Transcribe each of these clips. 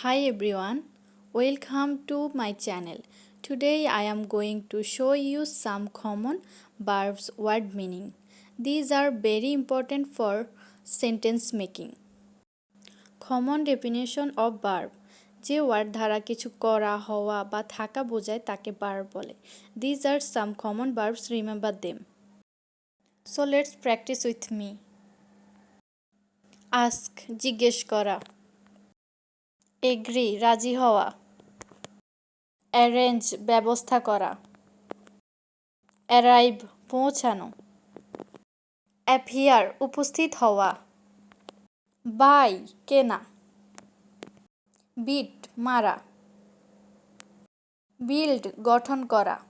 Hi everyone, welcome to my channel. Today I am going to show you some common verbs word meaning. These are very important for sentence making. Common definition of verb. যে word দ্বারা কিছু করা হওয়া বা থাকা বোঝায় তাকে verb বলে. These are some common verbs, remember them. So let's practice with me. Ask জিজ্ঞেস করা. Agree রাজি হওয়া. অ্যারেঞ্জ ব্যবস্থা করা. অ্যারাইভ পৌঁছানো. অ্যাপিয়ার উপস্থিত হওয়া. বাই কেনা. বিট মারা. বিল্ড গঠন করা.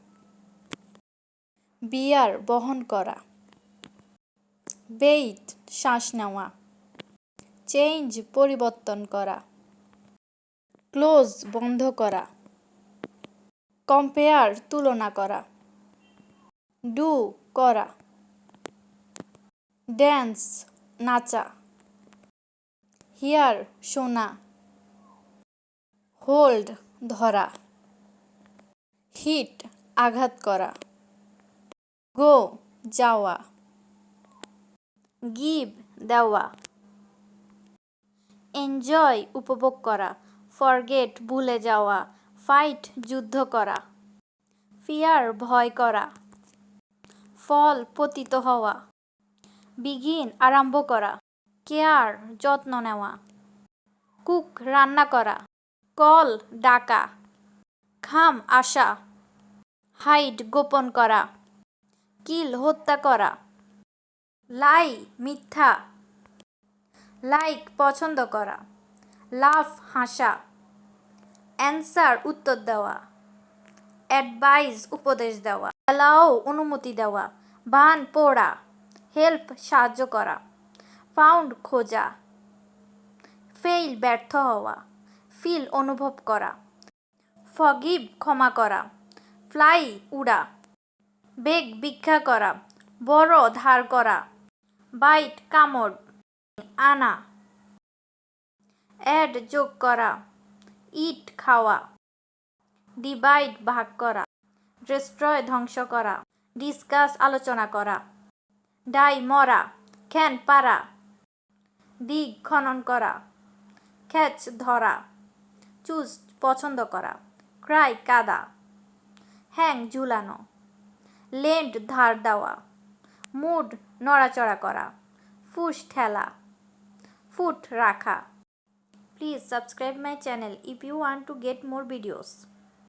বিয়ার বহন করা. বেইট শ্বাস নেওয়া. চেঞ্জ পরিবর্তন করা. ক্লোজ বন্ধ করা. কম্পেয়ার তুলনা করা. ডু করা. ড্যান্স নাচা. হিয়ার শোনা. হোল্ড ধরা. হিট আঘাত করা. গো যাওয়া. গিভ দেওয়া. এনজয় উপভোগ করা. ফরগেট ভুলে যাওয়া. ফাইট যুদ্ধ করা. ফিয়ার ভয় করা. ফল পতিত হওয়া. বিগিন আরম্ভ করা. কেয়ার যত্ন নেওয়া. কুক রান্না করা. কল ডাকা. খাম আসা. হাইড গোপন করা. কিল হত্যা করা. লাই মিথ্যা. লাইক পছন্দ করা. লাফ হাসা. অ্যান্সার উত্তর দেওয়া. অ্যাডভাইস উপদেশ দেওয়া. অ্যালাও অনুমতি দেওয়া. বান পোড়া. হেল্প সাহায্য করা. ফাউন্ড খোঁজা. ফেইল ব্যর্থ হওয়া. ফিল অনুভব করা. ফরগিভ ক্ষমা করা. ফ্লাই উড়া. বেগ ভিক্ষা করা. বড় ধার করা. বাইট কামড়. আনা. অ্যাড যোগ করা. ইট খাওয়া. ডিভাইড ভাগ করা. ডিস্ট্রয় ধ্বংস করা. ডিসকাস আলোচনা করা. ডাই মরা. খ্যান পারা. ডিগ খনন করা. ক্যাচ ধরা. চুজ পছন্দ করা. ক্রাই কাদা. হ্যাং ঝুলানো. লেন্ড ধার দেওয়া. মুড নড়াচড়া করা. ফুস ঠেলা. ফুট রাখা. Please subscribe my channel if you want to get more videos.